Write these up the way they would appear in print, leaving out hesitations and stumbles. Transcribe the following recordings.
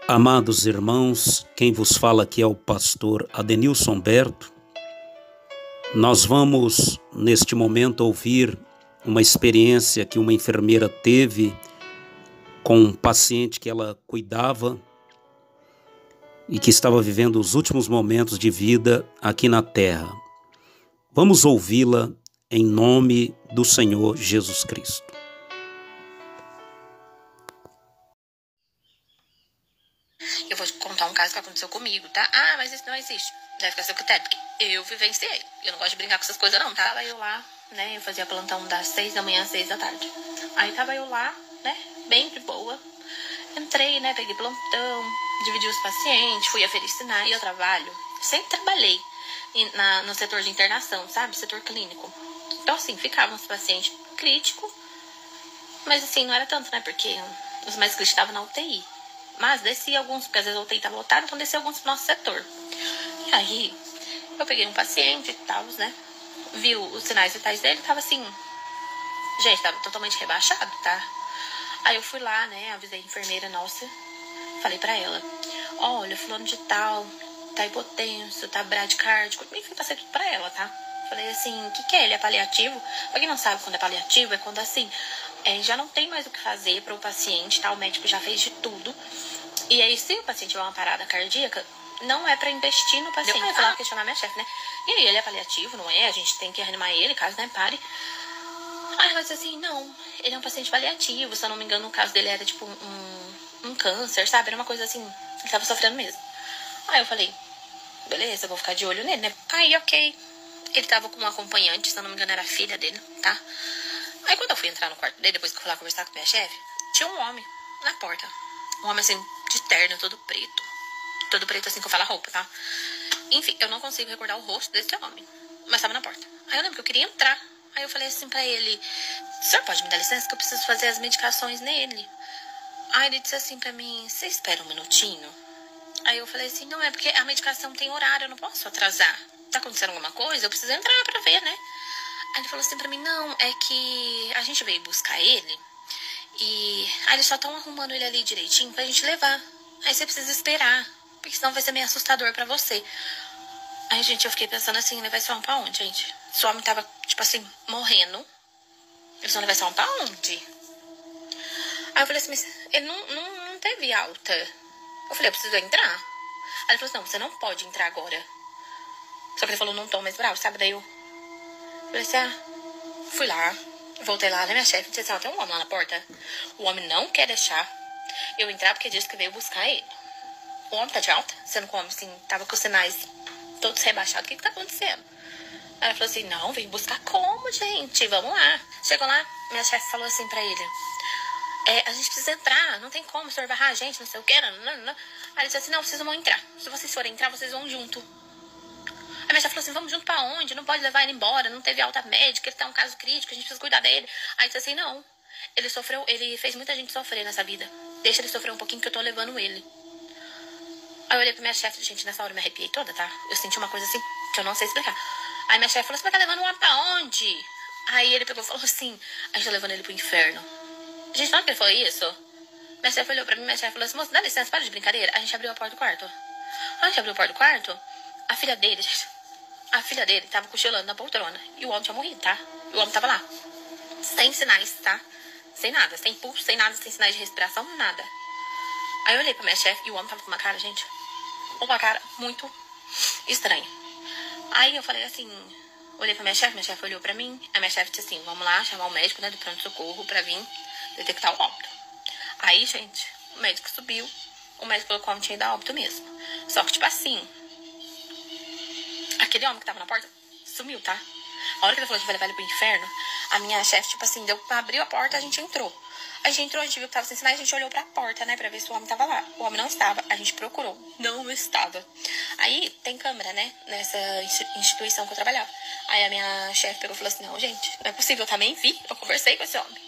Amados irmãos, quem vos fala aqui é o pastor Adenilson Berto. Nós vamos, neste momento, ouvir uma experiência que uma enfermeira teve com um paciente que ela cuidava e que estava vivendo os últimos momentos de vida aqui na Terra. Vamos ouvi-la em nome do Senhor Jesus Cristo. Eu vou te contar um caso que aconteceu comigo, tá? Ah, mas isso não existe. Deve ficar seu critério, porque eu vivenciei. Eu não gosto de brincar com essas coisas, não, tá? Tava eu lá, né? Eu fazia plantão das 6 da manhã às 6 da tarde. Aí tava eu lá, né? Bem de boa. Entrei, né? Peguei plantão, dividi os pacientes, fui afericinar. E eu trabalho, sempre trabalhei no setor de internação, sabe? Setor clínico. Então, assim, ficavam os pacientes críticos. Mas, assim, não era tanto, né? Porque os mais críticos estavam na UTI. Mas descia alguns, porque às vezes a UTI estava lotada, então descia alguns pro nosso setor. E aí, eu peguei um paciente e tal, né? Viu os sinais vitais dele, tava assim... Gente, tava totalmente rebaixado, tá? Aí eu fui lá, né? Avisei a enfermeira nossa. Falei pra ela: olha, fulano de tal, tá hipotenso, tá bradicárdico. Enfim, passei tudo pra ela, tá? Falei assim: o que é? Ele é paliativo? Pra quem não sabe quando é paliativo, é quando assim... já não tem mais o que fazer para o paciente, tá? O médico já fez de tudo. E aí, se o paciente tiver uma parada cardíaca, não é para investir no paciente. Eu fui lá questionar minha chefe, né? E aí, ele é paliativo, não é? A gente tem que reanimar ele, caso, né, pare. Aí ela disse assim: não, ele é um paciente paliativo. Se eu não me engano, o caso dele era tipo um câncer, sabe? Era uma coisa assim, ele tava sofrendo mesmo. Aí eu falei: beleza, eu vou ficar de olho nele, né? Aí, ok. Ele tava com um acompanhante, se eu não me engano, era a filha dele, tá? Aí quando eu fui entrar no quarto dele, depois que eu fui lá conversar com minha chefe, tinha um homem na porta. Um homem assim, de terno, todo preto. Todo preto assim que eu falo a roupa, tá? Enfim, eu não consigo recordar o rosto desse homem. Mas tava na porta. Aí eu lembro que eu queria entrar. Aí eu falei assim pra ele: o senhor pode me dar licença que eu preciso fazer as medicações nele? Aí ele disse assim pra mim: você espera um minutinho? Aí eu falei assim: não, é porque a medicação tem horário, eu não posso atrasar. Tá acontecendo alguma coisa? Eu preciso entrar pra ver, né? Aí ele falou assim pra mim: não, é que a gente veio buscar ele e aí eles só estão arrumando ele ali direitinho pra gente levar. Aí você precisa esperar, porque senão vai ser meio assustador pra você. Aí, gente, eu fiquei pensando assim: levar esse homem pra onde, gente? Esse homem tava, tipo assim, morrendo. Eles vão levar esse homem pra onde? Aí eu falei assim: mas ele não teve alta. Eu falei: eu preciso entrar. Aí ele falou assim: não, você não pode entrar agora. Só que ele falou num tom mais bravo, sabe? Daí eu falei assim: fui lá, voltei lá na minha chefe e disse assim: ó, tem um homem lá na porta. O homem não quer deixar eu entrar porque disse que veio buscar ele. O homem tá de alta, sendo que o homem, assim, tava com os sinais todos rebaixados. O que tá acontecendo? Aí ela falou assim: não, vem buscar como, gente? Vamos lá. Chegou lá, minha chefe falou assim pra ele: a gente precisa entrar, não tem como, o senhor barrar a gente, não sei o que. Não. Aí ele disse assim: não, vocês vão entrar. Se vocês forem entrar, vocês vão junto. Aí minha chefe falou assim: vamos junto pra onde? Não pode levar ele embora, não teve alta médica, ele tá um caso crítico, a gente precisa cuidar dele. Aí disse assim: não, ele fez muita gente sofrer nessa vida. Deixa ele sofrer um pouquinho que eu tô levando ele. Aí eu olhei pra minha chefe, gente, nessa hora eu me arrepiei toda, tá? Eu senti uma coisa assim, que eu não sei explicar. Aí minha chefe falou: você vai estar levando o homem pra onde? Aí ele pegou e falou assim: a gente tá levando ele pro inferno. Gente, na hora que ele falou isso, minha chefe olhou pra mim, minha chefe falou assim: moça, dá licença, para de brincadeira. A gente abriu a porta do quarto. A gente abriu a porta do quarto, a filha dele, gente, a filha dele tava cochilando na poltrona. E o homem tinha morrido, tá? E o homem tava lá, sem sinais, tá? Sem nada, sem pulso, sem nada, sem sinais de respiração, nada. Aí eu olhei pra minha chefe e o homem tava com uma cara, gente, uma cara muito estranha. Aí eu falei assim, olhei pra minha chefe olhou pra mim. A minha chefe disse assim: vamos lá chamar o médico, né, do pronto-socorro pra vir detectar o óbito. Aí, gente, o médico subiu. O médico falou que o homem tinha ido a óbito mesmo. Só que, tipo assim, aquele homem que tava na porta sumiu, tá? A hora que ele falou que vai levar ele pro inferno, a minha chefe, tipo assim, abriu a porta, a gente entrou. A gente entrou, a gente viu que tava sem sinais, a gente olhou pra porta, né, pra ver se o homem tava lá. O homem não estava, a gente procurou, não estava. Aí, tem câmera, né, nessa instituição que eu trabalhava. Aí a minha chefe pegou e falou assim: não, gente, não é possível, eu também vi, eu conversei com esse homem.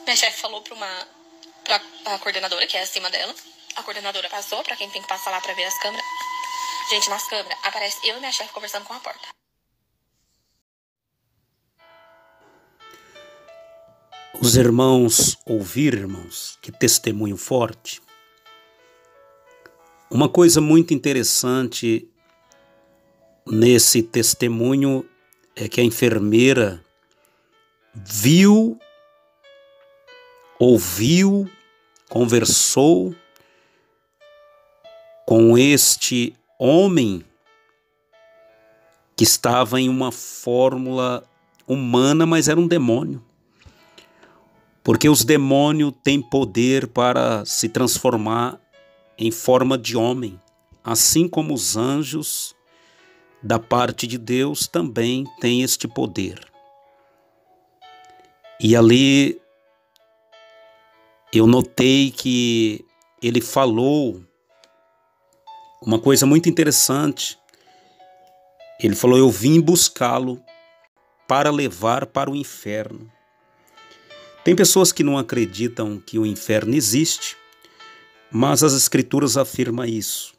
Minha chefe falou pra coordenadora, que é acima dela. A coordenadora passou pra quem tem que passar lá pra ver as câmeras. Gente, nas câmeras, aparece eu e minha chefe conversando com a porta. Os irmãos ouviram, irmãos, que testemunho forte. Uma coisa muito interessante nesse testemunho é que a enfermeira viu, ouviu, conversou com este homem que estava em uma fórmula humana, mas era um demônio. Porque os demônios têm poder para se transformar em forma de homem, assim como os anjos da parte de Deus também têm este poder. E ali eu notei que ele falou uma coisa muito interessante. Ele falou: eu vim buscá-lo para levar para o inferno. Tem pessoas que não acreditam que o inferno existe, mas as Escrituras afirmam isso.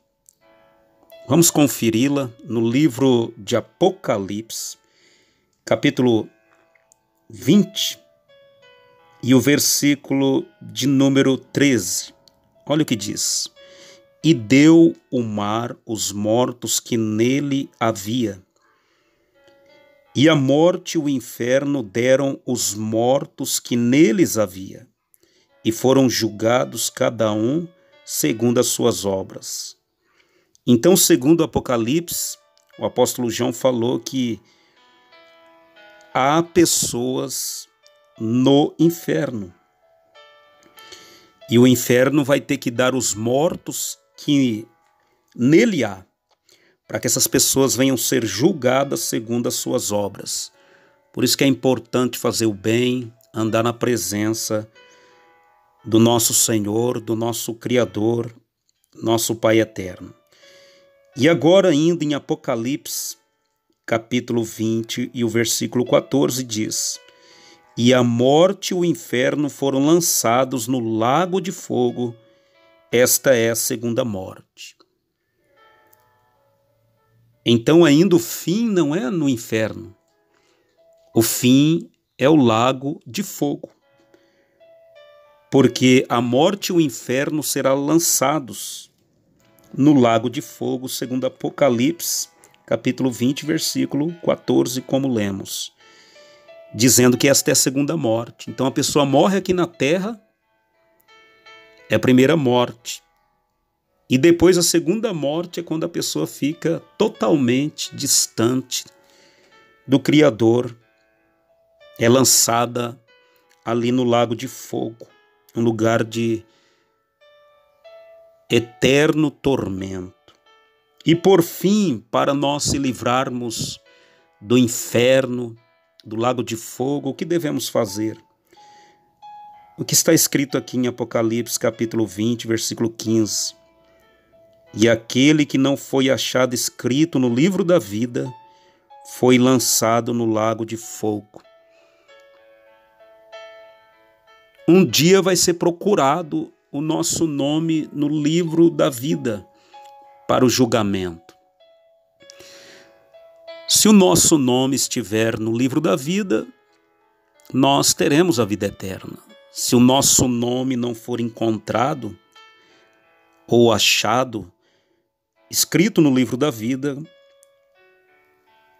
Vamos conferi-la no livro de Apocalipse, capítulo 20, e o versículo de número 13. Olha o que diz: e deu o mar os mortos que nele havia, e a morte e o inferno deram os mortos que neles havia, e foram julgados cada um segundo as suas obras. Então, segundo o Apocalipse, o apóstolo João falou que há pessoas no inferno. E o inferno vai ter que dar os mortos que nele há, para que essas pessoas venham ser julgadas segundo as suas obras. Por isso que é importante fazer o bem, andar na presença do nosso Senhor, do nosso Criador, nosso Pai eterno. E agora, ainda em Apocalipse, capítulo 20 e o versículo 14 diz: e a morte e o inferno foram lançados no lago de fogo. Esta é a segunda morte. Então, ainda o fim não é no inferno. O fim é o lago de fogo. Porque a morte e o inferno serão lançados no lago de fogo, segundo Apocalipse, capítulo 20, versículo 14, como lemos, dizendo que esta é a segunda morte. Então a pessoa morre aqui na terra, é a primeira morte. E depois a segunda morte é quando a pessoa fica totalmente distante do Criador, é lançada ali no lago de fogo, um lugar de eterno tormento. E por fim, para nós se livrarmos do inferno, do lago de fogo, o que devemos fazer? O que está escrito aqui em Apocalipse, capítulo 20, versículo 15. E aquele que não foi achado escrito no livro da vida foi lançado no lago de fogo. Um dia vai ser procurado o nosso nome no livro da vida para o julgamento. Se o nosso nome estiver no livro da vida, nós teremos a vida eterna. Se o nosso nome não for encontrado ou achado, escrito no livro da vida,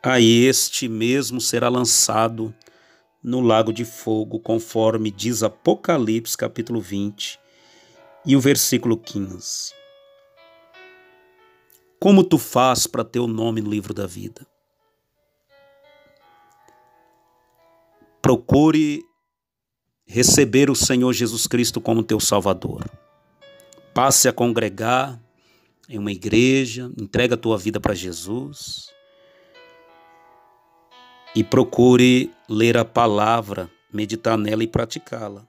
a este mesmo será lançado no lago de fogo, conforme diz Apocalipse, capítulo 20, e o versículo 15. Como tu faz para ter o nome no livro da vida? Procure receber o Senhor Jesus Cristo como teu Salvador. Passe a congregar em uma igreja, entrega a tua vida para Jesus e procure ler a palavra, meditar nela e praticá-la.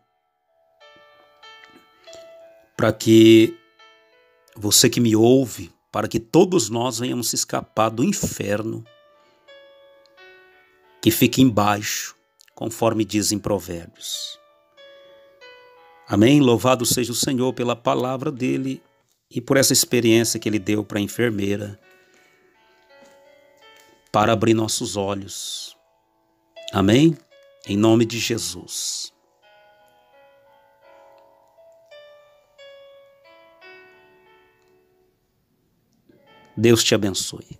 Para que você que me ouve, para que todos nós venhamos escapar do inferno que fica embaixo, conforme dizem Provérbios. Amém? Louvado seja o Senhor pela palavra dele e por essa experiência que ele deu para a enfermeira, para abrir nossos olhos. Amém? Em nome de Jesus. Deus te abençoe.